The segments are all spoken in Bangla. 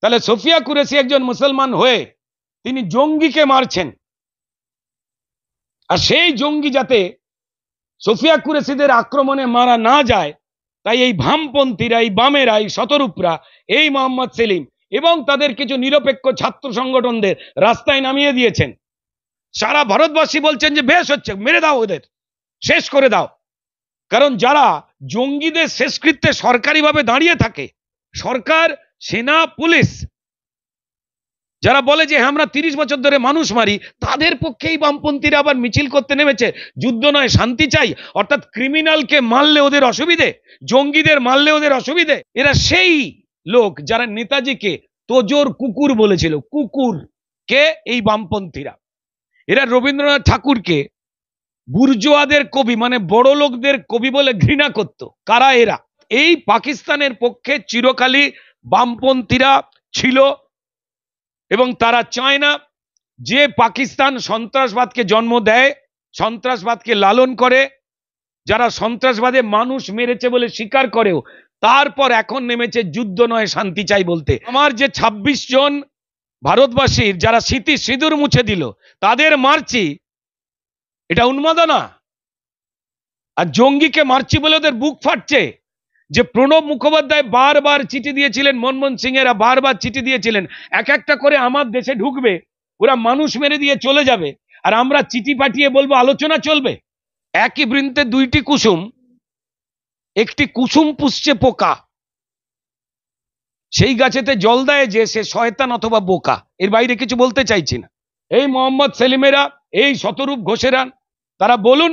তাহলে সোফিয়া কুরেশি একজন মুসলমান হয়ে তিনি জঙ্গিকে মারছেন, আর সেই জঙ্গি যাতে সোফিয়া কুরেশিদের আক্রমণে মারা না যায়, তাই এই বামপন্থীরা, এই বামেরা, এই শতরূপরা, এই মোহাম্মদ সেলিম এবং তাদের কিছু নিরপেক্ষ ছাত্র সংগঠনদের রাস্তায় নামিয়ে দিয়েছেন। সারা ভারতবাসী বলছেন যে বেশ হচ্ছে, মেরে দাও, ওদের শেষ করে দাও। কারণ যারা জঙ্গিদের শেষকৃত্যে সরকারিভাবে দাঁড়িয়ে থাকে, সরকার, সেনা, পুলিশ, যারা বলে যে আমরা 30 বছর ধরে মানুষ মারি, তাদের পক্ষেই বামপন্থীরা আবার মিছিল করতে নেমেছে। যুদ্ধ নয়, শান্তি চাই। অর্থাৎ ক্রিমিনালকে মারলে ওদের অসুবিধে, জঙ্গিদের মারলে ওদের অসুবিধে। এরা সেই লোক যারা নেতাজিকে তোজোর কুকুর বলেছিল। কুকুর কে? এই বামপন্থীরা। এরা রবীন্দ্রনাথ ঠাকুরকে বুর্জোয়াদের কবি, মানে বড় লোকদের কবি বলে ঘৃণা করত। কারা এরা? এই পাকিস্তানের পক্ষে চিরকালই বামপন্থীরা ছিল এবং তারা চায় না যে পাকিস্তান সন্ত্রাসবাদকে জন্ম দেয়, সন্ত্রাসবাদকে লালন করে, যারা সন্ত্রাসবাদে মানুষ মেরেছে বলে স্বীকার করেও তারপর এখন নেমেছে যুদ্ধ নয়, শান্তি চাই বলতে। আমার যে 26 জন ভারতবাসীর যারা স্মৃতি সিঁদুর মুছে দিল, তাদের মারছি, এটা উন্মাদনা? আর জঙ্গিকে মারছি বলে ওদের বুক ফাটছে। যে প্রণব মুখোপাধ্যায় বারবার চিঠি দিয়েছিলেন, মনমোহন সিং এরা বারবার চিঠি দিয়েছিলেন, এক একটা করে আমার দেশে ঢুকবে, ওরা মানুষ মেরে দিয়ে চলে যাবে, আর আমরা চিঠি পাঠিয়ে বলবো আলোচনা চলবে। একই বৃন্তে দুইটি কুসুম, একটি কুসুম পুষছে পোকা, সেই গাছেতে জল দেয় যে সে শয়তান অথবা বোকা। এর বাইরে কিছু বলতে চাইছি না। এই মোহাম্মদ সেলিমেরা, এই শতরূপ ঘোষেরা, তারা বলুন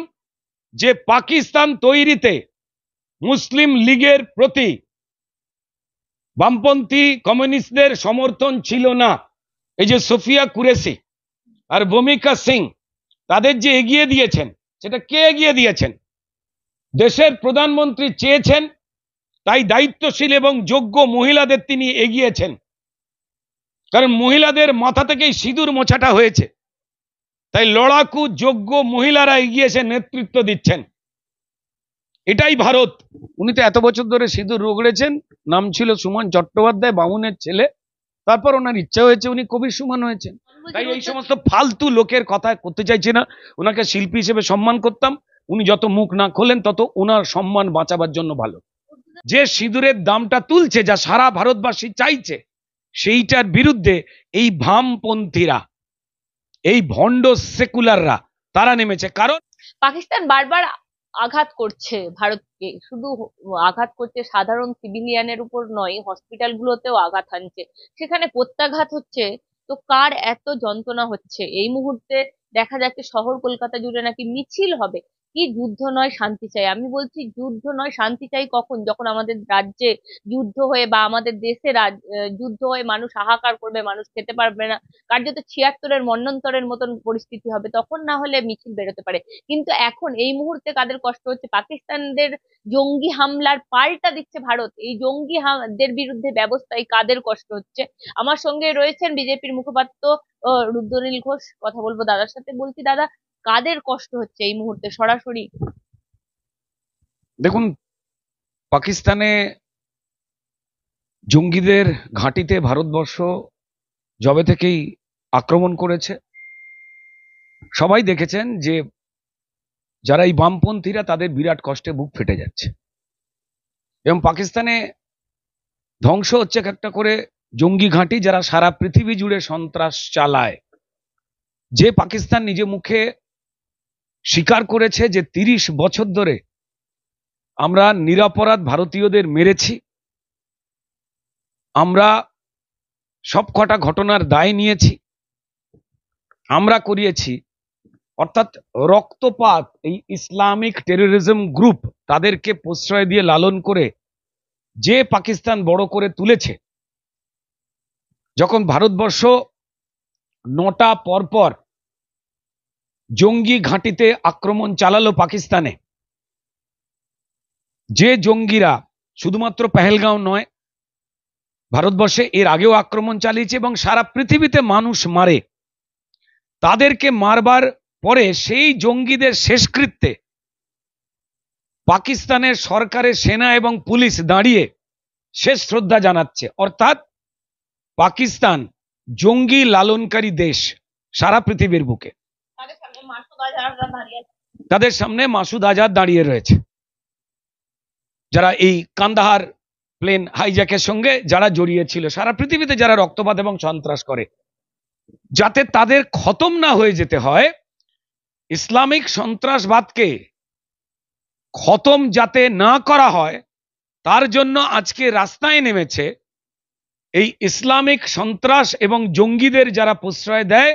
যে পাকিস্তান তৈরিতে মুসলিম লীগের প্রতি বামপন্থী কমিউনিস্টদের সমর্থন ছিল না। এই যে সোফিয়া কুরেশি আর ভূমিকা সিং, তাদের যে এগিয়ে দিয়েছেন, সেটা কে এগিয়ে দিয়েছেন? দেশের প্রধানমন্ত্রী চেয়েছেন, তাই দায়িত্বশীল এবং যোগ্য মহিলাদের তিনি এগিয়েছেন। কারণ মহিলাদের মাথা থেকেই সিঁদুর মোছাটা হয়েছে, তাই লড়াকু যোগ্য মহিলারা এগিয়ে এসে নেতৃত্ব দিচ্ছেন। এটাই ভারত। উনি তো এত বছর ধরে সিঁদুর রগড়েছেন। নাম ছিল সুমন চট্টোপাধ্যায়, বামুনের ছেলে। তারপর ওনার ইচ্ছা হয়েছে উনি কবি সুমন হয়েছেন। তাই এই সমস্ত ফালতু লোকের কথা করতে চাইছি না। ওনাকে শিল্পী হিসেবে সম্মান করতাম। উনি যত মুখ না খোলেন তত ওনার সম্মান বাঁচাবার জন্য ভালো। যে সিঁদুরের দামটা তুলছে, যা সারা ভারতবাসী চাইছে, সেইটার বিরুদ্ধে এই বামপন্থীরা, এই ভণ্ড সেকুলাররা, তারা নেমেছে। কারণ পাকিস্তান বারবার আঘাত করছে ভারতকে, শুধু আঘাত করছে সাধারণ সিভিলিয়ানের উপর নয়, হসপিটালগুলোতেও আঘাত হানছে, সেখানে প্রত্যাঘাত হচ্ছে। তো কার এত যন্ত্রণা হচ্ছে? এই মুহূর্তে দেখা যাচ্ছে শহর কলকাতা জুড়ে নাকি মিছিল হবে। কি যুদ্ধ নয় শান্তি চাই? আমি বলছি যুদ্ধ নয় শান্তি চাই কখন? যখন আমাদের রাজ্যে যুদ্ধ হয়ে বা আমাদের দেশে যুদ্ধ হয়ে মানুষ হাহাকার করবে, মানুষ খেতে পারবে না, কার্যত 76-এর মন্বন্তরের মতন পরিস্থিতি হবে, তখন না হলে মিছিল বেরোতে পারে। কিন্তু এখন এই মুহূর্তে কাদের কষ্ট হচ্ছে? পাকিস্তানদের জঙ্গি হামলার পাল্টা দিচ্ছে ভারত, এই জঙ্গিদের বিরুদ্ধে ব্যবস্থায় কাদের কষ্ট হচ্ছে? আমার সঙ্গে রয়েছেন বিজেপির মুখপাত্র রুদ্রনীল ঘোষ, কথা বলবো দাদার সাথে। বলছি দাদা, কাদের কষ্ট হচ্ছে এই মুহূর্তে সরাসরি? দেখুন, পাকিস্তানে জঙ্গিদের ঘাঁটিতে ভারতবর্ষ যবে থেকেই আক্রমণ করেছে, সবাই দেখেছেন যে যারা এই বামপন্থীরা, তাদের বিরাট কষ্টে বুক ফেটে যাচ্ছে এবং পাকিস্তানে ধ্বংস হচ্ছে একটা করে জঙ্গি ঘাঁটি, যারা সারা পৃথিবী জুড়ে সন্ত্রাস চালায়। যে পাকিস্তান নিজে মুখে স্বীকার করেছে যে 30 বছর ধরে আমরা নিরপরাধ ভারতীয়দের মেরেছি, আমরা সবকটা ঘটনার দায় নিয়েছি, আমরা করিয়েছি, অর্থাৎ রক্তপাত, এই ইসলামিক টেরোরিজম গ্রুপ তাদেরকে প্রশ্রয় দিয়ে লালন করে যে পাকিস্তান বড় করে তুলেছে, যখন ভারতবর্ষ 9টা পরপর জঙ্গি ঘাঁটিতে আক্রমণ চালালো পাকিস্তানে, যে জঙ্গিরা শুধুমাত্র পেহেলগাঁও নয়, ভারতবর্ষে এর আগেও আক্রমণ চালিয়েছে এবং সারা পৃথিবীতে মানুষ মারে, তাদেরকে মারবার পরে সেই জঙ্গিদের শেষকৃত্যে পাকিস্তানের সরকারের সেনা এবং পুলিশ দাঁড়িয়ে শেষ শ্রদ্ধা জানাচ্ছে। অর্থাৎ পাকিস্তান জঙ্গি লালনকারী দেশ সারা পৃথিবীর বুকে। তাদের সামনে মাসুদ আজাদ দাঁড়িয়ে রয়েছে, যারা এই কান্দাহার প্লেন হাইজ্যাকের সঙ্গে যারা জড়িয়ে ছিল, সারা পৃথিবীতে যারা রক্তপাত এবং সন্ত্রাস করে, যাতে তাদের খতম না হয়ে যেতে হয়, ইসলামিক সন্ত্রাসবাদকে খতম যাতে না করা হয়, তার জন্য আজকে রাস্তায় নেমেছে এই ইসলামিক সন্ত্রাস এবং জঙ্গিদের যারা প্রশ্রয় দেয়।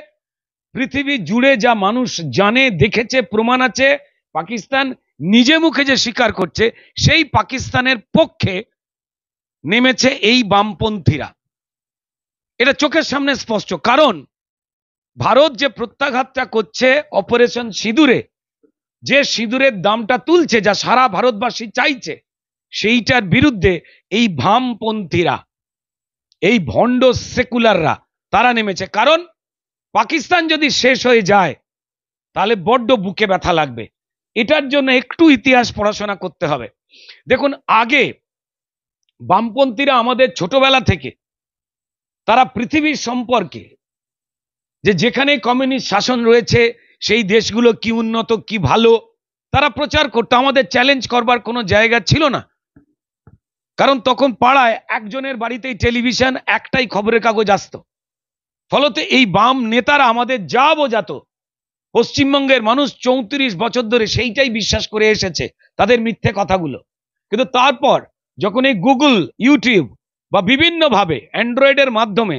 পৃথিবী জুড়ে যা মানুষ জানে, দেখেছে, প্রমাণ আছে, পাকিস্তান নিজে মুখে যে স্বীকার করছে, সেই পাকিস্তানের পক্ষে নেমেছে এই বামপন্থীরা। এটা চোখের সামনে স্পষ্ট। কারণ ভারত যে প্রত্যাঘাতটা করছে অপারেশন সিঁদুরে, যে সিঁদুরের দামটা তুলছে, যা সারা ভারতবাসী চাইছে, সেইটার বিরুদ্ধে এই বামপন্থীরা, এই ভণ্ড সেকুলাররা তারা নেমেছে। কারণ পাকিস্তান যদি শেষ হয়ে যায় তাহলে বড্ড বুকে ব্যথা লাগবে। এটার জন্য একটু ইতিহাস পড়াশোনা করতে হবে। দেখুন, আগে বামপন্থীরা আমাদের ছোটবেলা থেকে তারা পৃথিবীর সম্পর্কে, যে যেখানে কমিউনিস্ট শাসন রয়েছে সেই দেশগুলো কি উন্নত, কি ভালো, তারা প্রচার করতো। আমাদের চ্যালেঞ্জ করবার কোনো জায়গা ছিল না, কারণ তখন পাড়ায় একজনের বাড়িতেই টেলিভিশন, একটাই খবরের কাগজ আসতো। ফলতে এই বাম নেতারা আমাদের যা বোঝাতো, পশ্চিমবঙ্গের মানুষ 34 বছর ধরে সেইটাই বিশ্বাস করে এসেছে, তাদের মিথ্যে কথাগুলো। কিন্তু তারপর যখন এই গুগল, ইউটিউব বা বিভিন্নভাবে অ্যান্ড্রয়েডের মাধ্যমে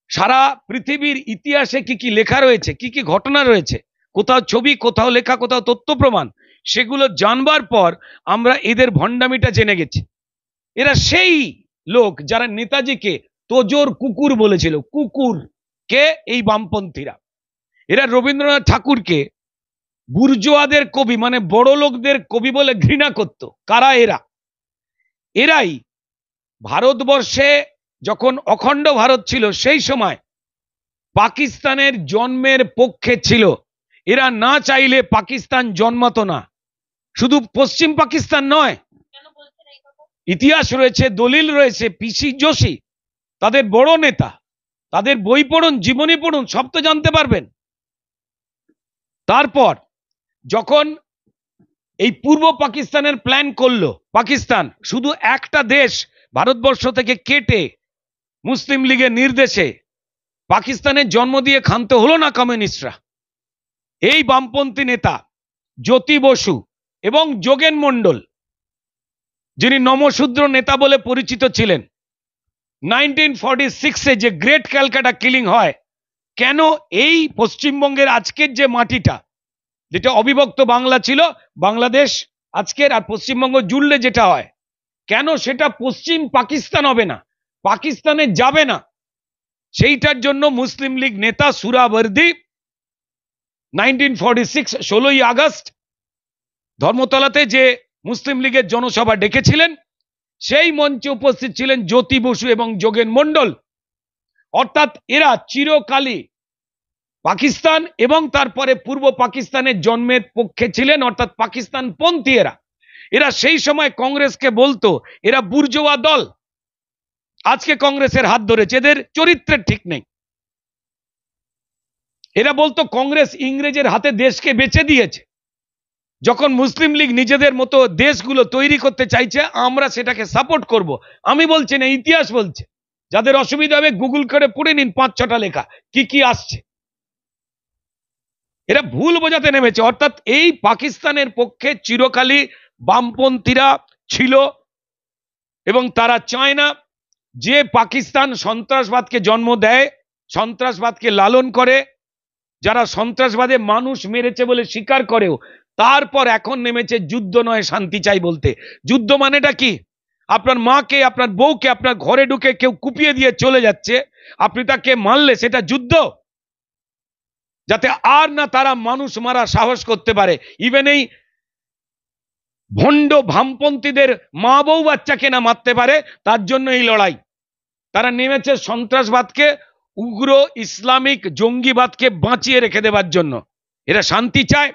সারা পৃথিবীর ইতিহাসে কি কি লেখা রয়েছে, কি কি ঘটনা রয়েছে, কোথাও ছবি, কোথাও লেখা, কোথাও তথ্য প্রমাণ, সেগুলো জানবার পর আমরা এদের ভণ্ডামিটা জেনে গেছি। এরা সেই লোক যারা নেতাজিকে তোজোর কুকুর বলেছিল। কুকুর কে? এই বামপন্থীরা। এরা রবীন্দ্রনাথ ঠাকুরকে বুর্জোয়াদের কবি, মানে বড় লোকদের কবি বলে ঘৃণা করত। কারা এরা? এরাই ভারতবর্ষে যখন অখণ্ড ভারত ছিল সেই সময় পাকিস্তানের জন্মের পক্ষে ছিল। এরা না চাইলে পাকিস্তান জন্মাতো না। শুধু পশ্চিম পাকিস্তান নয়, ইতিহাস রয়েছে, দলিল রয়েছে, পিসি যোশী তাদের বড় নেতা, তাদের বই পড়ুন, জীবনী পড়ুন, সব তো জানতে পারবেন। তারপর যখন এই পূর্ব পাকিস্তানের প্ল্যান করলো পাকিস্তান, শুধু একটা দেশ ভারতবর্ষ থেকে কেটে মুসলিম লীগের নির্দেশে পাকিস্তানের জন্ম দিয়ে ক্ষান্ত হলো না কমিউনিস্টরা। এই বামপন্থী নেতা জ্যোতি বসু এবং যোগেন মণ্ডল, যিনি নমশূদ্র নেতা বলে পরিচিত ছিলেন, 1946-এ যে গ্রেট ক্যালকাটা কিলিং হয়, কেন এই পশ্চিমবঙ্গের আজকের যে মাটিটা, যেটা অবিভক্ত বাংলা ছিল, বাংলাদেশ আজকের আর পশ্চিমবঙ্গ জুড়লে যেটা হয়, কেন সেটা পশ্চিম পাকিস্তান হবে না, পাকিস্তানে যাবে না? সেইটার জন্য মুসলিম লীগ নেতা সুরাবর্দী 1946 16ই আগস্ট ধর্মতলাতে যে মুসলিম লীগের জনসভা ডেকেছিলেন, সেই মঞ্চে উপস্থিত ছিলেন জ্যোতি বসু এবং যোগেন মণ্ডল। অর্থাৎ এরা চিরকালই পাকিস্তান এবং তারপরে পূর্ব পাকিস্তানের জন্মের পক্ষে ছিলেন, অর্থাৎ পাকিস্তান পন্থী। এরা সেই সময় কংগ্রেসকে বলতো এরা বুর্জোয়া দল। আজকে কংগ্রেসের হাত ধরেছে, এদের চরিত্রের ঠিক নেই। এরা বলতো কংগ্রেস ইংরেজের হাতে দেশকে বেচে দিয়েছে। যখন মুসলিম লীগ নিজেদের মতো দেশগুলো তৈরি করতে চাইছে, আমরা সেটাকে সাপোর্ট করব। আমি বলছি না, ইতিহাস বলছে। যাদের অসুবিধা হবে গুগল করে পড়ে নিন, 5-6টা লেখা কি কি আসছে। এরা ভুল বোঝাতে নেমেছে। অর্থাৎ এই পাকিস্তানের পক্ষে চিরকালই বামপন্থীরা ছিল এবং তারা চায় না যে পাকিস্তান সন্ত্রাসবাদকে জন্ম দেয়, সন্ত্রাসবাদকে লালন করে, যারা সন্ত্রাসবাদে মানুষ মেরেছে বলে স্বীকার করেও তারপর এখন নেমেছে যুদ্ধ নয় শান্তি চাই বলতে। যুদ্ধ মানেটা কি? আপনার মাকে, আপনার বউকে আপনার ঘরে ঢুকে কেউ কুপিয়ে দিয়ে চলে যাচ্ছে, আপনি তাকে মারলে সেটা যুদ্ধ? যাতে আর না তারা মানুষ মারা সাহস করতে পারে। ইভেন এই ভণ্ড বামপন্থীদের মা বউ বাচ্চাকে না মারতে পারে, তার জন্য এই লড়াই। তারা নেমেছে সন্ত্রাসবাদকে, উগ্র ইসলামিক জঙ্গিবাদকে বাঁচিয়ে রেখে দেবার জন্য। এরা শান্তি চায়।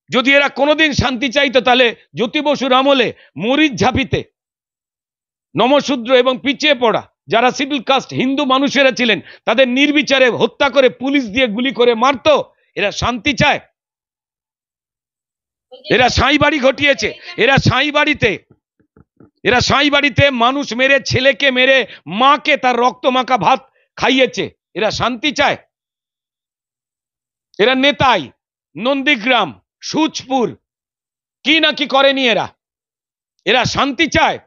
যদি এরা কোনোদিন শান্তি চাইতো তাহলে জ্যোতি বসুর আমলে মরিচ ঝাঁপিতে নমশূদ্র এবং পিছিয়ে পড়া যারা শিডিউল কাস্ট হিন্দু মানুষেরা ছিলেন তাদের নির্বিচারে হত্যা করে পুলিশ দিয়ে গুলি করে মারতো। এরা শান্তি চায়? এরা সাঁই বাড়ি ঘটিয়েছে, এরা সাঁই বাড়িতে মানুষ মেরে, ছেলেকে মেরে, মাকে তার রক্ত মাখা ভাত খাইয়েছে। এরা শান্তি চায়? এরা নেতাই, নন্দীগ্রাম, সুচপুর কি না কি করেনি এরা শান্তি চায়?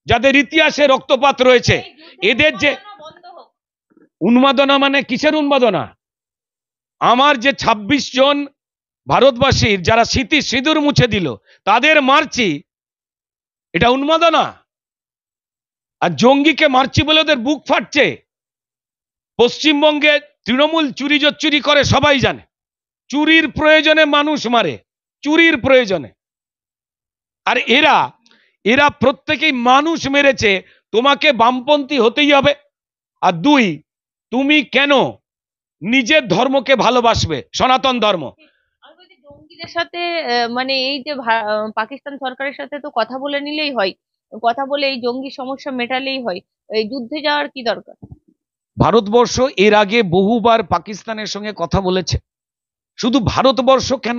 যাদের ইতিহাসে রক্তপাত রয়েছে, এদের যে উন্মাদনা, মানে কিসের উন্মাদনা? আমার যে 26 জন ভারতবাসীর যারা স্মৃতি সিঁদুর মুছে দিল তাদের মারছি, এটা উন্মাদনা? আর জঙ্গিকে মারছি বলে ওদের বুক ফাটছে। পশ্চিমবঙ্গে তৃণমূল চুরি জচ্চুরি করে সবাই জানে, চুরির প্রয়োজনে মানুষ মারে, চুরির প্রয়োজনে। আর এরা প্রত্যেকেই মানুষ মেরেছে। তোমাকে বামপন্থী হতেই হবে। আর দুই, তুমি কেন নিজের ধর্মকে ভালোবাসবে, সনাতন ধর্ম? জঙ্গিদের সাথে মানে এই যে পাকিস্তান সরকারের সাথে তো কথা বলে নিলেই হয়, কথা বলে এই জঙ্গি সমস্যা মেটালেই হয়, এই যুদ্ধে যাওয়ার কি দরকার? ভারতবর্ষ এর আগে বহুবার পাকিস্তানের সঙ্গে কথা বলেছে। শুধু ভারতবর্ষ কেন,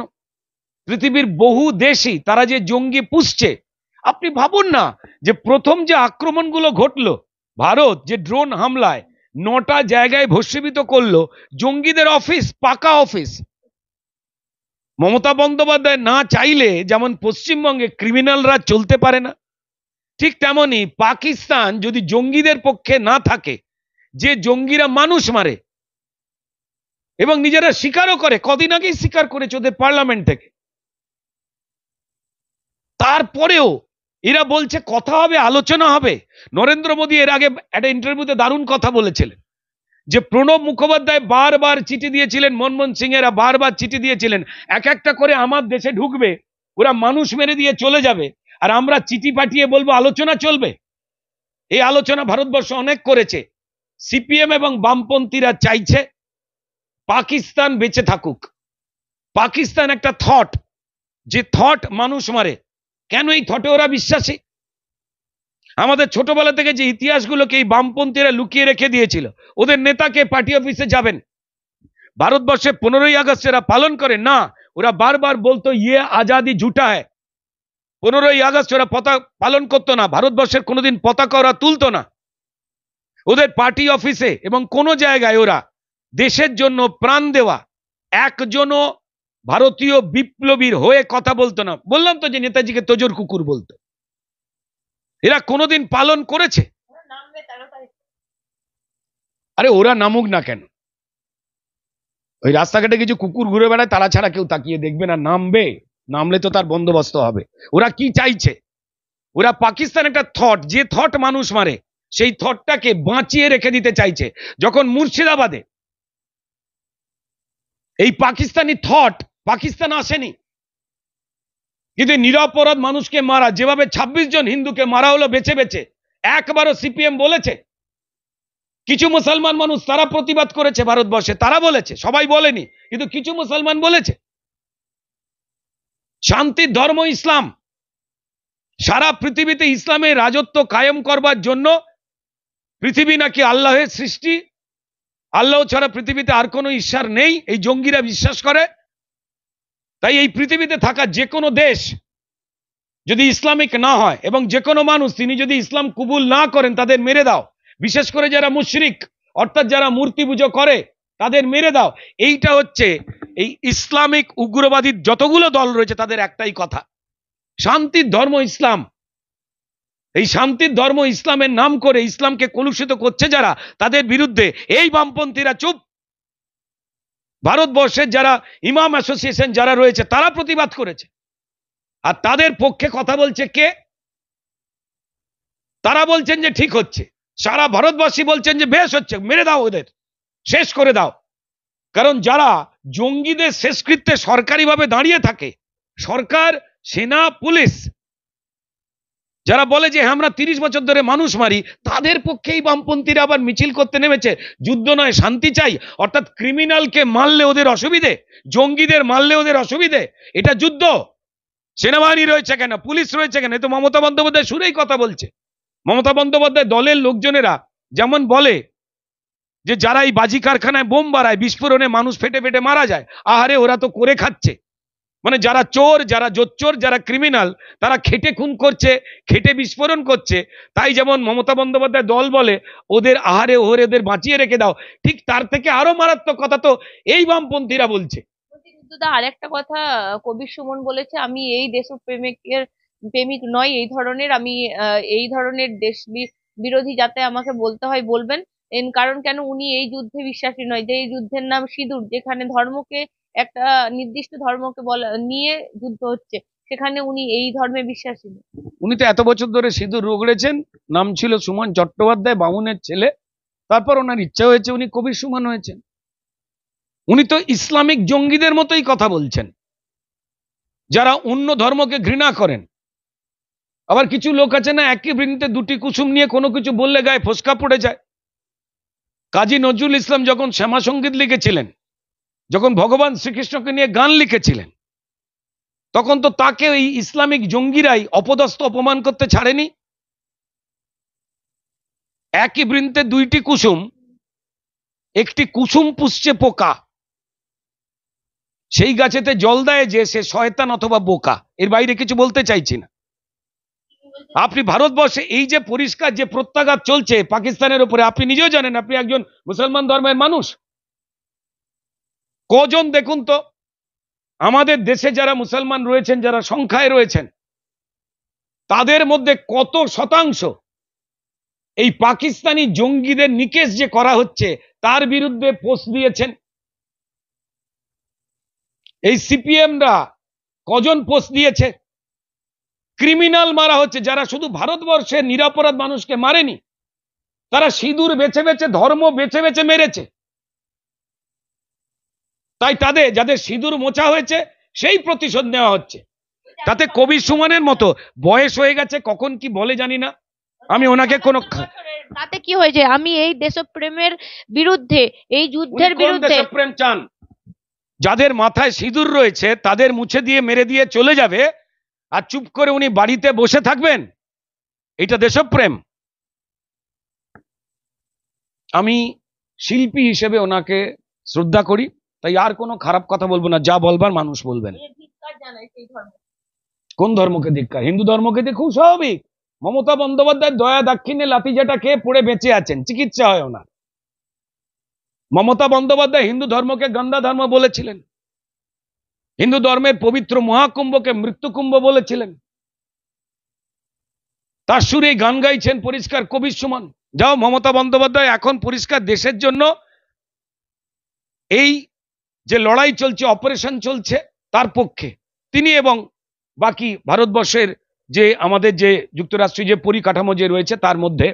পৃথিবীর বহু দেশই তারা যে জঙ্গি পুষছে। আপনি ভাবুন না, যে প্রথম যে আক্রমণগুলো ঘটলো, ভারত যে ড্রোন হামলায় 9টা জায়গায় ভস্মীভূত করলো জঙ্গিদের অফিস, পাকা অফিস। মমতা বন্দ্যোপাধ্যায় না চাইলে যেমন পশ্চিমবঙ্গে ক্রিমিনালরা চলতে পারে না, ঠিক তেমনি পাকিস্তান যদি জঙ্গিদের পক্ষে না থাকে, যে জঙ্গিরা মানুষ মারে এবং নিজেরা স্বীকারও করে, কদিন আগেই স্বীকার করেছে ওদের পার্লামেন্ট থেকে, তারপরেও এরা বলছে কথা হবে, আলোচনা হবে। নরেন্দ্র মোদী এর আগে একটা ইন্টারভিউতে দারুণ কথা বলেছিলেন, যে প্রণব মুখোপাধ্যায় বারবার চিঠি দিয়েছিলেন, মনমোহন সিং এরা বারবার চিঠি দিয়েছিলেন, এক একটা করে আমার দেশে ঢুকবে, ওরা মানুষ মেরে দিয়ে চলে যাবে, আর আমরা চিঠি পাঠিয়ে বলবো আলোচনা চলবে। এই আলোচনা ভারতবর্ষ অনেক করেছে। সিপিএম এবং বামপন্থীরা চাইছে পাকিস্তান বেঁচে থাকুক। পাকিস্তান একটা থট, যে থট মানুষ মারে। কেন এই থটে ওরা বিশ্বাসী? আমাদের ছোটবেলা থেকে যে ইতিহাসগুলোকে এই বামপন্থীরা লুকিয়ে রেখে দিয়েছিল, ওদের নেতাকে পার্টি অফিসে যাবেন, ভারতবর্ষে 15ই আগস্ট এরা পালন করে না, ওরা বারবার বলতো ইয়ে আজাদি ঝুটা হ্যায়। 15ই আগস্ট ওরা পতাকা পালন করতো না, ভারতবর্ষের কোনোদিন পতাকা ওরা তুলতো না। ওদের পার্টি অফিসে এবং কোন জায়গায় ওরা দেশের জন্য প্রাণ দেওয়া একজনও ভারতীয় বিপ্লবীর হয়ে কথা বলতো না। বললাম তো যে নেতাজিকে তোজর কুকুর বলতো। এরা কোনোদিন পালন করেছে? আরে ওরা নামুক না কেন, ওই রাস্তাঘাটে কিছু কুকুর ঘুরে বেড়ায়, তারা ছাড়া কেউ তাকিয়ে দেখবে না। নামলে তো তার বন্দোবস্ত হবে। ওরা কি চাইছে? ওরা পাকিস্তান একটা থট, যে থট মানুষ মারে, সেই থটটাকে বাঁচিয়ে রেখে দিতে চাইছে। যখন মুর্শিদাবাদে এই পাকিস্তানি থট, পাকিস্তান আসেনি, কিন্তু নিরপরাধ মানুষকে মারা, যেভাবে 26 জন হিন্দুকে মারা হলো বেছে বেছে, একবারও সিপিএম বলেছে? কিছু মুসলমান মানুষ তারা প্রতিবাদ করেছে ভারতবর্ষে, তারা বলেছে, সবাই বলেনি, কিন্তু কিছু মুসলমান বলেছে। শান্তির ধর্ম ইসলাম, সারা পৃথিবীতে ইসলামের রাজত্ব কায়েম করবার জন্য, পৃথিবী নাকি আল্লাহের সৃষ্টি, আল্লাহ ছাড়া পৃথিবীতে আর কোনো ঈশ্বর নেই, এই জঙ্গিরা বিশ্বাস করে। তাই এই পৃথিবীতে থাকা যে কোনো দেশ যদি ইসলামিক না হয় এবং যে কোনো মানুষ তিনি যদি ইসলাম কবুল না করেন, তাদের মেরে দাও। বিশেষ করে যারা মুশরিক, অর্থাৎ যারা মূর্তি পুজো করে, তাদের মেরে দাও। এইটা হচ্ছে এই ইসলামিক উগ্রবাদী যতগুলো দল রয়েছে তাদের একটাই কথা, শান্তির ধর্ম ইসলাম। এই শান্তির ধর্ম ইসলামের নাম করে ইসলামকে কলুষিত করছে যারা, তাদের বিরুদ্ধে এই বামপন্থীরা চুপ। ভারতবর্ষের যারা ইমাম অ্যাসোসিয়েশন যারা রয়েছে তারা প্রতিবাদ করেছে, আর তাদের পক্ষে কথা বলছে কে? তারা বলছেন যে ঠিক হচ্ছে, সারা ভারতবাসী বলছেন যে বেশ হচ্ছে, মেরে দাও, ওদের শেষ করে দাও। কারণ যারা জঙ্গিদের শেষকৃত্যে সরকারিভাবে দাঁড়িয়ে থাকে, সরকার, সেনা, পুলিশ, যারা বলে যে আমরা 30 বছর ধরে মানুষ মারি, তাদের পক্ষেই বামপন্থীরা আবার মিছিল করতে নেমেছে। যুদ্ধ নয়, শান্তি চাই। অর্থাৎ ক্রিমিনালকে মারলে ওদের অসুবিধে, জঙ্গিদের মারলে ওদের অসুবিধে, এটা যুদ্ধ। সেনাবাহিনী রয়েছে কেন, পুলিশ রয়েছে কেন? এ তো মমতা বন্দ্যোপাধ্যায় সুরেই কথা বলছে। মমতা বন্দ্যোপাধ্যায় দলের লোকজনেরা যেমন বলে যে যারা এই বাজি কারখানায় বোম বাড়ায়, বিস্ফোরণে মানুষ ফেটে ফেটে মারা যায়, আহারে ওরা তো করে খাচ্ছে। মানে যারা চোর, যারা জোচ্চোর, যারা ক্রিমিনাল, তারা খেটে খুন করছে, খেটে বিস্ফোরণ করছে। তাই যেমন মমতা বন্দ্যোপাধ্যায় দল বলে ওদের আহারে ওহরে ওদের বাঁচিয়ে রেখে দাও, ঠিক তার থেকে আরো মারাত্মক কথা তো এই বামপন্থীরা বলছে। কিন্তু আরেকটা কথা কবির সুমন বলেছে, আমি এই দেশপ্রেমিকের প্রেমিক নয়, এই ধরনের আমি এই ধরনের বিরোধী যাতে আমাকে বলতে হয় বলবেন। কারণ কেন, উনি এই যুদ্ধে বিশ্বাসী নয়, যে এই যুদ্ধের নাম সিঁদুর, যেখানে ধর্মকে একটা নির্দিষ্ট ধর্মকে বলা নিয়ে যুদ্ধ হচ্ছে, সেখানে উনি এই ধর্মে বিশ্বাসী নয়। উনি তো এত বছর ধরে সিঁদুর রগড়েছেন, নাম ছিল সুমন চট্টোপাধ্যায়, বামুনের ছেলে, তারপর ওনার ইচ্ছা হয়েছে উনি কবির সুমন হয়েছেন। উনি তো ইসলামিক জঙ্গিদের মতোই কথা বলছেন, যারা অন্য ধর্মকে ঘৃণা করেন। আবার কিছু লোক আছে না, একই বৃন্তে দুটি কুসুম নিয়ে কোনো কিছু বললে গায়ে ফোসকা পড়ে যায়। কাজী নজরুল ইসলাম যখন শ্যামা সঙ্গীত লিখেছিলেন, যখন ভগবান শ্রীকৃষ্ণকে নিয়ে গান লিখেছিলেন, তখন তো তাকে ওই ইসলামিক জঙ্গিরাই অপদস্থ অপমান করতে ছাড়েনি। একই বৃন্তে দুইটি কুসুম, একটি কুসুম পুষছে পোকা, সেই গাছেতে জল দেয় যে সে শয়তান অথবা বোকা, এর বাইরে কিছু বলতে চাইছি না। আপনি ভারতবর্ষে এই যে পরিষ্কার যে প্রত্যাঘাত চলছে পাকিস্তানের উপরে, আপনি নিজেও জানেন, আপনি একজন মুসলমান ধর্মের মানুষ। কজন দেখুন তো আমাদের দেশে যারা মুসলমান রয়েছেন, যারা সংখ্যায় রয়েছেন, তাদের মধ্যে কত শতাংশ এই পাকিস্তানি জঙ্গিদের নিকেশ যে করা হচ্ছে তার বিরুদ্ধে পোস্ট দিয়েছেন? এই সিপিএমরা কজন পোস্ট দিয়েছে? ক্রিমিনাল মারা হচ্ছে, যারা শুধু ভারতবর্ষের নিরপরাধ মানুষকে মারেনি, তারা সিঁদুর বেছে বেছে, ধর্ম বেছে বেছে মেরেছে। তাই তাদের যাদের সিঁদুর মোছা হয়েছে সেই প্রতিশোধ নেওয়া হচ্ছে। তাতে কবির সুমনের মতো বয়স হয়ে গেছে, কখন কি বলে জানি না, আমি ওনাকে কোনো, তাতে কি হয়েছে? আমি এই দেশপ্রেমের বিরুদ্ধে, এই যুদ্ধের বিরুদ্ধে। দেশপ্রেম চান? যাদের মাথায় সিঁদুর রয়েছে তাদের মুছে দিয়ে মেরে দিয়ে চলে যাবে, আর চুপ করে উনি বাড়িতে বসে থাকবেন? এটা দেশপ্রেম? আমি শিল্পী হিসেবে ওনাকে শ্রদ্ধা করি, তাই আর কোনো খারাপ কথা বলবো না, যা বলবার মানুষ বলবেন। কোন ধর্মকে ধিক্কার? হিন্দু ধর্মকে দিয়ে খুব স্বাভাবিক। মমতা বন্দ্যোপাধ্যায় দয়া দাক্ষিণ্যে লাথি যেটা খেয়ে পড়ে বেঁচে আছেন, চিকিৎসা হয় ওনার। মমতা বন্দ্যোপাধ্যায় হিন্দু ধর্মকে গন্ধা ধর্ম বলেছিলেন, হিন্দু ধর্মের পবিত্র মহাকুম্ভকে মৃত্যুকুম্ভ বলেছিলেন। তার সুরে গান গাইছেন পরিষ্কার কবির সুমন। যাও, মমতা বন্দ্যোপাধ্যায় এখন পরিষ্কার দেশের জন্য এই যে লড়াই চলছে, অপারেশন চলছে, তার পক্ষে তিনি এবং বাকি ভারতবর্ষের যে আমাদের যে যুক্তরাষ্ট্রীয় যে পরিকাঠামো যে রয়েছে তার মধ্যে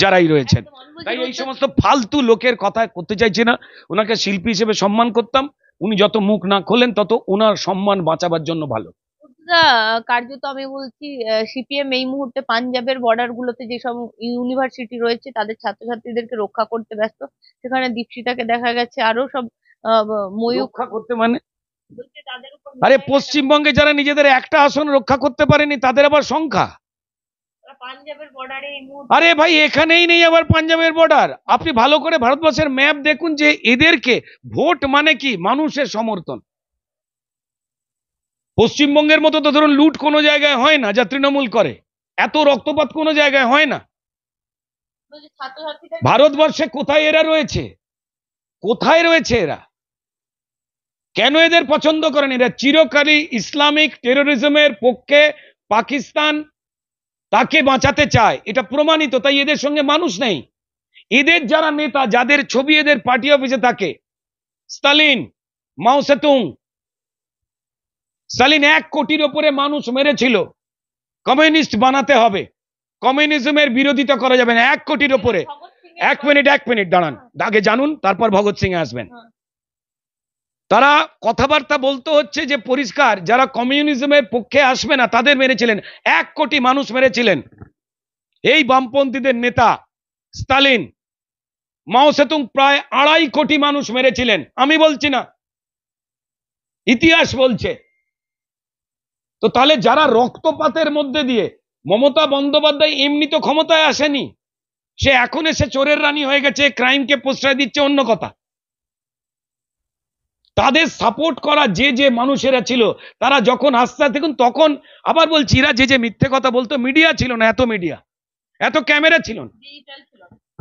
যারাই রয়েছেন। তাই এই সমস্ত ফালতু লোকের কথা করতে চাইছি না। ওনাকে শিল্পী হিসেবে সম্মান করতাম, উনি যত মুখ না খোলেন তত ওনার সম্মান বাঁচাবার জন্য ভালো। কার্যত আমি বলছি, সিপিএম এই মুহূর্তে পাঞ্জাবের বর্ডার গুলোতে যেসব ইউনিভার্সিটি রয়েছে তাদের ছাত্রছাত্রীদেরকে রক্ষা করতে ব্যস্ত। সেখানে দীপশিতাকে দেখা গেছে আরো সব ময়ূর রক্ষা করতে, মানে আরে পশ্চিমবঙ্গে যারা নিজেদের একটা আসন রক্ষা করতে পারেনি তাদের আবার সংখ্যা? পাঞ্জাবের বর্ডারে আরে ভাই, এখানেই নেই আবার পাঞ্জাবের বর্ডার। আপনি ভালো করে ভারতবর্ষের ম্যাপ দেখুন যে এদেরকে ভোট মানে কি, মানুষের সমর্থন। পশ্চিমবঙ্গের মতো তো ধরুন লুট কোনো জায়গায় হয় না যা তৃণমূল করে, এত রক্তপাত কোনো জায়গায় হয় না। ভারতবর্ষে কোথায় এরা রয়েছে? কোথায় রয়েছে এরা? কেন এদের পছন্দ করেন? এরা চিরকালই ইসলামিক টেরোরিজমের পক্ষে, পাকিস্তান তাকে বাঁচাতে চায়, এটা প্রমাণিত। তাই এদের সঙ্গে মানুষ নেই। এদের যারা নেতা, যাদের ছবি এদের পার্টি অফিসে থাকে, স্টালিন, মাও সেতুং। স্টালিন 1 কোটির ওপরে মানুষ মেরেছিল। কমিউনিস্ট বানাতে হবে, কমিউনিজমের বিরোধিতা করা যাবে না। 1 কোটির ওপরে। এক মিনিট দাঁড়ান, আগে জানুন, তারপর ভগৎ সিং আসবেন। তারা কথাবার্তা বলতে হচ্ছে যে পরিষ্কার, যারা কমিউনিজমের পক্ষে আসবে না তাদের মেরেছিলেন। 1 কোটি মানুষ মেরেছিলেন এই বামপন্থীদের নেতা স্টালিন। মাও সেতুং প্রায় 2.5 কোটি মানুষ মেরেছিলেন, আমি বলছি না, ইতিহাস বলছে। তো তাহলে যারা রক্তপাতের মধ্যে দিয়ে, মমতা বন্দ্যোপাধ্যায় এমনি তো ক্ষমতায় আসেনি, সে এখন এসে চোরের রানী হয়ে গেছে, ক্রাইমকে প্রশ্রয় দিচ্ছে, অন্য কথা। তাদের সাপোর্ট করা যে যে মানুষেরা ছিল, তারা যখন আস্তে আস্তে, দেখুন তখন আবার বলছি, এরা যে যে মিথ্যে কথা বলতো, মিডিয়া ছিল না, এত মিডিয়া, এত ক্যামেরা ছিল না,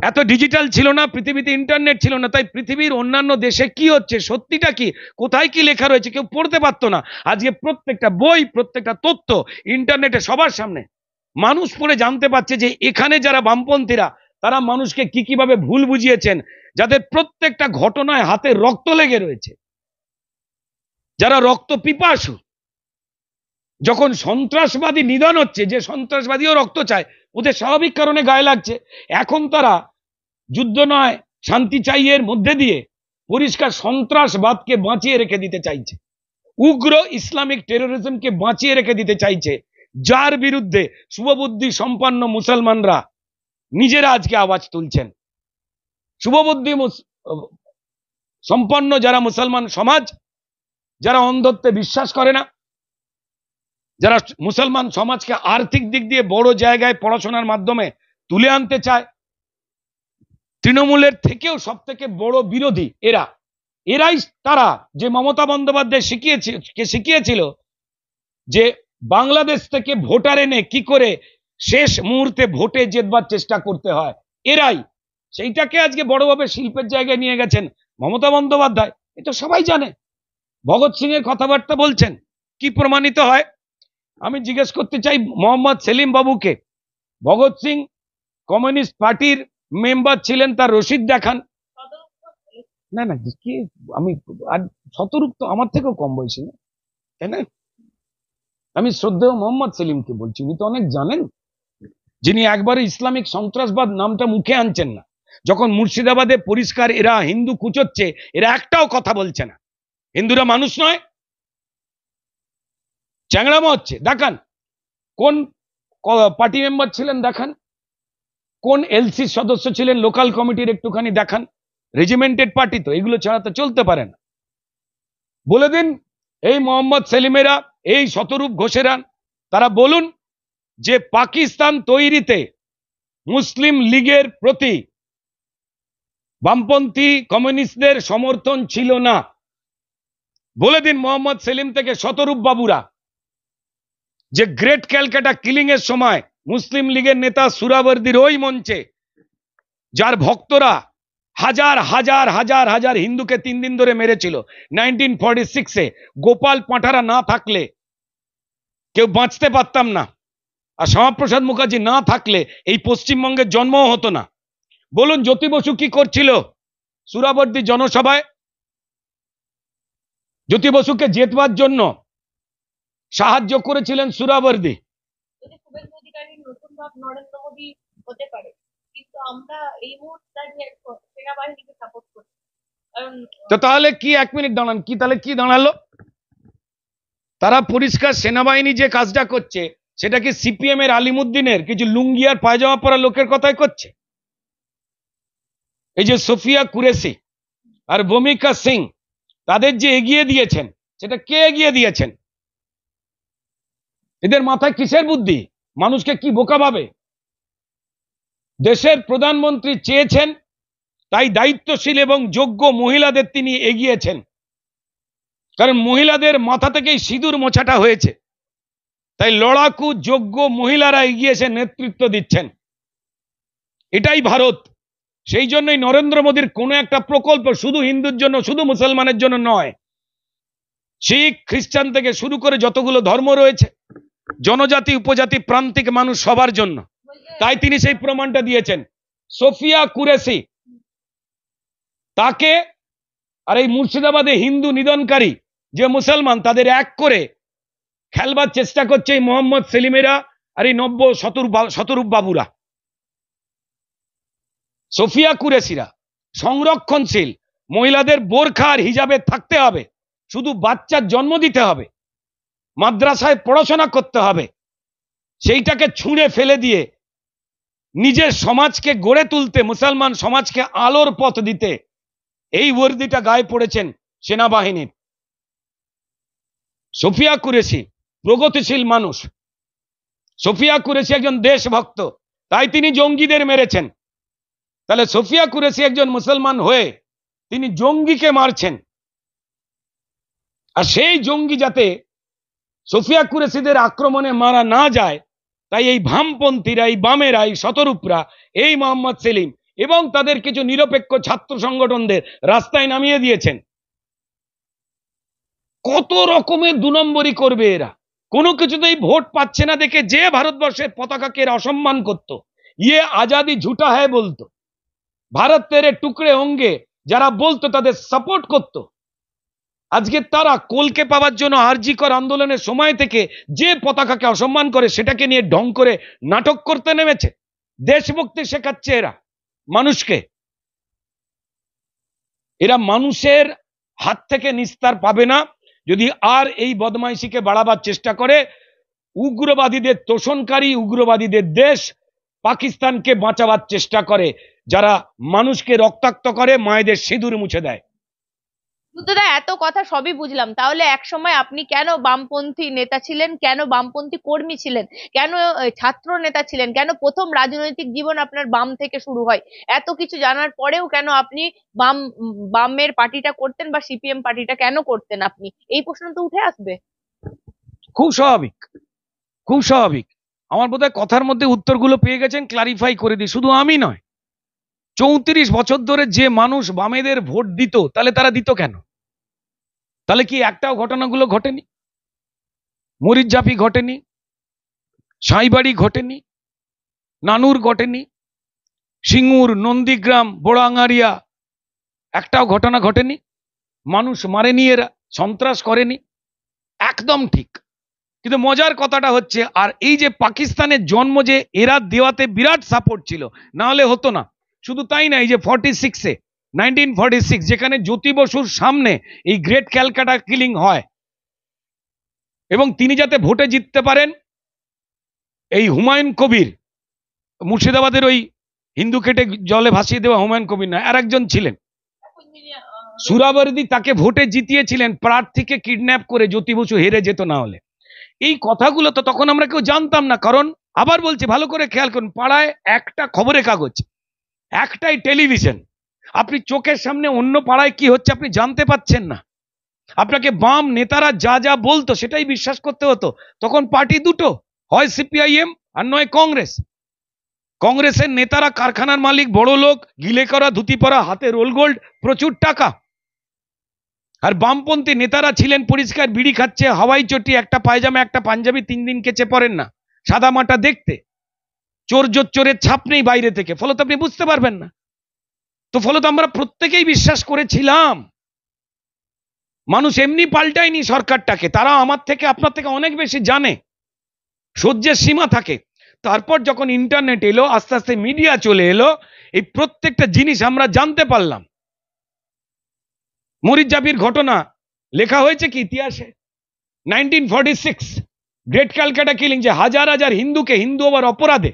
এত ডিজিটাল ছিল না, পৃথিবীতে ইন্টারনেট ছিল না। তাই পৃথিবীর অন্যান্য দেশে কি হচ্ছে, সত্যিটা কি, কোথায় কি লেখা রয়েছে, কেউ পড়তে পারতো না। আজকে প্রত্যেকটা বই, প্রত্যেকটা তথ্য ইন্টারনেটে সবার সামনে, মানুষ পড়ে জানতে পারছে যে এখানে যারা বামপন্থীরা, তারা মানুষকে কি কিভাবে ভুল বুঝিয়েছেন, যাদের প্রত্যেকটা ঘটনায় হাতে রক্ত লেগে রয়েছে, যারা রক্ত পিপাসু। যখন সন্ত্রাসবাদী নিধন হচ্ছে, যে সন্ত্রাসবাদীও রক্ত চায়, ওদের স্বাভাবিক কারণে গায়ে লাগছে। এখন তারা যুদ্ধ নয় শান্তি চাইয়ের মধ্যে দিয়ে পরিষ্কার সন্ত্রাসবাদকে বাঁচিয়ে রেখে দিতে চাইছে, উগ্র ইসলামিক টেরোরিজমকে বাঁচিয়ে রেখে দিতে চাইছে, যার বিরুদ্ধে শুভবুদ্ধি সম্পন্ন মুসলমানরা নিজেরা আজকে আওয়াজ তুলছেন। শুভবুদ্ধি সম্পন্ন যারা মুসলমান সমাজ, যারা অন্ধত্বে বিশ্বাস করে না, যারা মুসলমান সমাজকে আর্থিক দিক দিয়ে বড় জায়গায় পড়াশোনার মাধ্যমে তুলে আনতে চায়, তৃণমূলের থেকেও সব থেকে বড় বিরোধী এরাই তারা, যে মমতা বন্দ্যোপাধ্যায় শিখিয়েছিল যে বাংলাদেশ থেকে ভোটার এনে কি করে শেষ মুহূর্তে ভোটে জেতবার চেষ্টা করতে হয়, এরাই সেইটাকে আজকে বড়ভাবে শিল্পের জায়গায় নিয়ে গেছেন মমতা বন্দ্যোপাধ্যায়। এটা সবাই জানে। ভগৎ সিং এর কথাবার্তা বলছেন, কি প্রমাণিত হয়? আমি জিজ্ঞেস করতে চাই মোহাম্মদ সেলিম বাবুকে, ভগৎ সিং কমিউনিস্ট পার্টির মেম্বার ছিলেন, তার রসিদ দেখান। না না, কি আমি আর শতরূপ তো আমার থেকেও কম বয়সী না, তাই না? আমি শ্রদ্ধেয় মোহাম্মদ সেলিমকে বলছি, উনি তো অনেক জানেন, যিনি একবারে ইসলামিক সন্ত্রাসবাদ নামটা মুখে আনছেন না। যখন মুর্শিদাবাদে পরিষ্কার এরা হিন্দু কুচোচ্ছে, এরা একটাও কথা বলছে না। হিন্দুরা মানুষ নয়, চ্যাংড়ামো হচ্ছে। দেখান কোন পার্টি মেম্বার ছিলেন, দেখান কোন এলসি সদস্য ছিলেন, লোকাল কমিটির একটুখানি দেখান। রেজিমেন্টেড পার্টি তো, এগুলো ছাড়া তো চলতে পারে না। বলে দিন এই মোহাম্মদ সেলিমেরা, এই শতরূপ ঘোষেরা, তারা বলুন যে পাকিস্তান তৈরিতে মুসলিম লীগের প্রতি বামপন্থী কমিউনিস্টদের সমর্থন ছিল না। বলে দিন মোহাম্মদ সেলিম থেকে শতরূপ বাবুরা যে গ্রেট ক্যালকাটা কিলিং এর সময় মুসলিম লীগের নেতা সুরাবর্দির ওই মঞ্চে, যার ভক্তরা হাজার হাজার হাজার হাজার হিন্দুকে 3 দিন ধরে মেরেছিল 1946-এ, গোপাল পাঁঠারা না থাকলে কেউ বাঁচতে পারতাম না, আর শ্যামাপ্রসাদ মুখার্জি না থাকলে এই পশ্চিমবঙ্গের জন্মও হতো না। বলুন জ্যোতি বসু কি করছিল সুরাবর্দী জনসভায়? জ্যোতি বসুকে জেতবার জন্য সাহায্য করেছিলেন সুরাবর্দী। নরেন্দ্র মোদী হতে পারে, কিন্তু আমরা এই মুহূর্তে সেনাবাহিনীকে সাপোর্ট করি। তো তাহলে কি, 1 মিনিট দাঁড়ান, কি তাহলে কি দাঁড়ালো? তারা পরিষ্কার সেনাবাহিনী যে কাজটা করছে, সেটা কি সিপিএম এর আলিমুদ্দিনের কিছু লুঙ্গি আর পায়জামা পরা লোকের কথাই করছে? এই যে সোফিয়া কুরেশি আর ভূমিকা সিং, তাদের যে এগিয়ে দিয়েছেন, সেটা কে এগিয়ে দিয়েছেন? এদের মাথায় কিসের বুদ্ধি? মানুষকে কি বোকা ভাবে? দেশের প্রধানমন্ত্রী চেয়েছেন, তাই দায়িত্বশীল এবং যোগ্য মহিলাদের তিনি এগিয়েছেন, কারণ মহিলাদের মাথা থেকেই সিঁদুর মোছাটা হয়েছে। তাই লড়াকু যোগ্য মহিলারা এগিয়ে এসে নেতৃত্ব দিচ্ছেন। এটাই ভারত। সেই জন্যই নরেন্দ্র মোদীর কোনো একটা প্রকল্প শুধু হিন্দুর জন্য, শুধু মুসলমানের জন্য নয়, শিখ খ্রিস্টান থেকে শুরু করে যতগুলো ধর্ম রয়েছে, জনজাতি উপজাতি প্রান্তিক মানুষ সবার জন্য। তাই তিনি সেই প্রমাণটা দিয়েছেন। সোফিয়া কুরেশি, তাকে আর এই মুর্শিদাবাদে হিন্দু নিধনকারী যে মুসলমান, তাদের এক করে খেলবার চেষ্টা করছে এই মোহাম্মদ সেলিমেরা আর এই নব্য শতরূপ বাবুরা। সোফিয়া কুরেশিরা সংরক্ষণশীল, মহিলাদের বোরখা আর হিজাবে থাকতে হবে, শুধু বাচ্চার জন্ম দিতে হবে, মাদ্রাসায় পড়াশোনা করতে হবে, সেইটাকে ছুঁড়ে ফেলে দিয়ে নিজের সমাজকে গড়ে তুলতে, মুসলমান সমাজকে আলোর পথ দিতে এই ওয়ার্দিটা গায়ে পড়েছেন সেনাবাহিনীর। সোফিয়া কুরেশি প্রগতিশীল মানুষ, সোফিয়া কুরেশি একজন দেশভক্ত, তাই তিনি জঙ্গিদের মেরেছেন। তাহলে সোফিয়া কুরেশি একজন মুসলমান হয়ে তিনি জঙ্গিকে মারছেন, আর সেই জঙ্গি যাতে সোফিয়া কুরেশিদের আক্রমণে মারা না যায় তাই এই বামপন্থীরা, এই বামেরা, এই শতরূপরা, এই মোহাম্মদ সেলিম এবং তাদের কিছু নিরপেক্ষ ছাত্র সংগঠনদের রাস্তায় নামিয়ে দিয়েছেন। কত রকমের 2 নম্বরই করবে এরা, কোনো কিছুতেই ভোট পাচ্ছে না দেখে যে ভারতবর্ষের পতাকাকে এরা অসম্মান করত, ইয়ে আজাদি ঝুটা হ্যায় বলতো, ভারত তেরে টুকরে হোঙ্গে যারা বলতো তাদের সাপোর্ট করত, আজকে তারা কোলকে পাওয়ার জন্য আরজিকর আন্দোলনের সময় থেকে যে পতাকাকে অসম্মান করে সেটাকে নিয়ে ঢং করে নাটক করতে নেমেছে। দেশভক্তি শেখাচ্ছে এরা মানুষকে। এরা মানুষের হাত থেকে নিস্তার পাবে না যদি আর এই বদমাইশিকে বাড়াবার চেষ্টা করে। উগ্রবাদীদের তোষণকারী, উগ্রবাদীদের দেশ পাকিস্তানকে বাঁচাবার চেষ্টা করে, যারা মানুষকে রক্তাক্ত করে, মায়েদের সিঁদুর মুছে দেয়। বুদ্ধদা, এত কথা সবই বুঝলাম, তাহলে এক সময় আপনি কেন বামপন্থী নেতা ছিলেন, কেন বামপন্থী কর্মী ছিলেন, কেন ছাত্র নেতা ছিলেন, কেন প্রথম রাজনৈতিক জীবন আপনার বাম থেকে শুরু হয়, এত কিছু জানার পরেও কেন আপনি বামের পার্টিটা করতেন বা সিপিএম পার্টিটা কেন করতেন আপনি, এই প্রশ্ন তো উঠে আসবে। খুব স্বাভাবিক, খুব স্বাভাবিক। আমার বোধহয় কথার মধ্যে উত্তরগুলো পেয়ে গেছেন, ক্লারিফাই করে দিই। শুধু আমি নয়, 34 বছর ধরে যে মানুষ বামেদের ভোট দিত, তাহলে তারা দিত কেন? তাহলে কি একটাও ঘটনাগুলো ঘটেনি? মরিচঝাপি ঘটেনি, সাঁইবাড়ি ঘটেনি, নানুর ঘটেনি, সিঙ্গুর, নন্দীগ্রাম, বড়াঙ্গারিয়া একটাও ঘটনা ঘটেনি? মানুষ মারেনি, এরা সন্ত্রাস করেনি? একদম ঠিক। কিন্তু মজার কথাটা হচ্ছে, আর এই যে পাকিস্তানের জন্ম যে এরা দেওয়াতে বিরাট সাপোর্ট ছিল, না হলে হতো না। শুধু তাই না, এই যে 1946 যেখানে জ্যোতি বসুর সামনে এই গ্রেট ক্যালকাটা কিলিং হয় এবং তিনি যাতে ভোটে জিততে পারেন, এই হুমায়ুন কবির, মুর্শিদাবাদের ওই হিন্দু কেটে জলে ভাসিয়ে দেওয়া হুমায়ুন কবির না, আর একজন ছিলেন সুরাবর্দী, তাকে ভোটে জিতিয়েছিলেন প্রার্থীকে কিডন্যাপ করে, জ্যোতি বসু হেরে যেত না হলে। এই কথাগুলো তো তখন আমরা কেউ জানতাম না, কারণ আবার বলছি ভালো করে খেয়াল করুন, পাড়ায় একটা খবরের কাগজ, একটাই টেলিভিশন, আপনি চোখের সামনে অন্য পাড়ায় কি হচ্ছে আপনি জানতে পাচ্ছেন না। আপনাকে বাম নেতারা যা যা বলতো সেটাই বিশ্বাস করতে হতো। তখন পার্টি দুটো, হয় সিপিআইএম আর নয় কংগ্রেস। কংগ্রেসের নেতারা কারখানার মালিক, বড় লোক, গিলে করা ধুতি পরা, হাতে রোল গোল্ড, প্রচুর টাকা। আর বামপন্থী নেতারা ছিলেন পরিষ্কার বিড়ি খাচ্ছে, হাওয়াই চটি, একটা পায়জামা একটা পাঞ্জাবি, 3 দিন কেচে পরেন না, সাদা মাটা দেখতে, চোরের ছাপ নেই বাইরে থেকে, ফলত আপনি বুঝতে পারবেন না। তো ফলত আমরা প্রত্যেকেই বিশ্বাস করেছিলাম। মানুষ এমনি পাল্টায়নি সরকারটাকে, তারা আমার থেকে আপনার থেকে অনেক বেশি জানে, সহ্যের সীমা থাকে। তারপর যখন ইন্টারনেট এলো, আস্তে আস্তে মিডিয়া চলে এলো, এই প্রত্যেকটা জিনিস আমরা জানতে পারলাম। মরিচঝাপির ঘটনা লেখা হয়েছে কি ইতিহাসে? 1946 গ্রেট ক্যালকাটা কিলিং, যে হাজার হাজার হিন্দুকে হিন্দু হওয়ার অপরাধে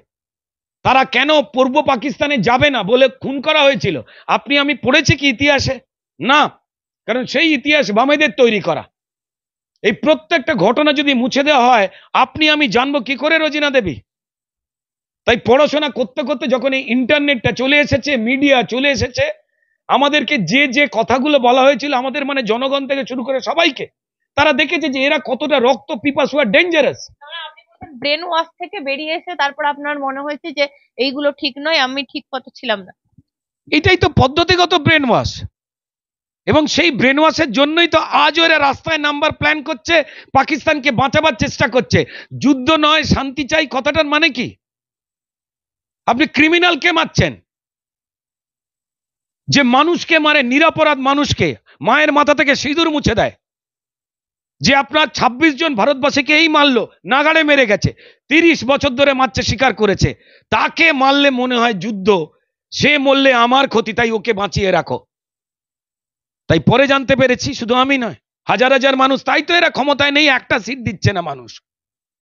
তারা কেন পূর্ব পাকিস্তানে যাবে না বলে খুন করা হয়েছিল, আপনি আমি পড়েছি কি ইতিহাসে? না, কারণ সেই ইতিহাস বামেদের তৈরি করা। এই প্রত্যেকটা ঘটনা যদি মুছে দেওয়া হয়, আপনি আমি জানবো কি করে রোজিনা দেবী? তাই পড়াশোনা করতে করতে যখন এই ইন্টারনেটটা চলে এসেছে, মিডিয়া চলে এসেছে, আমাদেরকে যে যে কথাগুলো বলা হয়েছিল আমাদের মানে জনগণ থেকে শুরু করে সবাইকে, তারা দেখেছে যে এরা কতটা রক্ত পিপাসু আর ডেঞ্জারাস। ব্রেন ওয়াশ থেকে বেরিয়ে এসে তারপর আপনার মনে হয়েছে যে এইগুলো ঠিক নয়, আমি ঠিক পথে ছিলাম না। এটাই তো পদ্ধতিগত ব্রেন ওয়াশ, এবং সেই ব্রেন ওয়াশের জন্যই তো আজ ওরা রাস্তায় নাম্বার প্ল্যান করছে, পাকিস্তানকে বাঁচাবার চেষ্টা করছে। যুদ্ধ নয়, শান্তি চাই কথাটার মানে কি? আপনি ক্রিমিনালকে মারছেন, যে মানুষকে মারে, নিরপরাধ মানুষকে, মায়ের মাথা থেকে সিঁদুর মুছে দেয়, যে আপনার 26 জন ভারতবাসীকে এই মারলো, নাগাড়ে মেরে গেছে, 30 বছর ধরে মারছে, স্বীকার করেছে, তাকে মারলে মনে হয় যুদ্ধ, সে মরলে আমার ক্ষতি, তাই ওকে বাঁচিয়ে রাখো। তাই পরে জানতে পেরেছি, শুধু আমি নয়, হাজার হাজার মানুষ, তাই তো এরা ক্ষমতায় নেই, একটা সিট দিচ্ছে না মানুষ।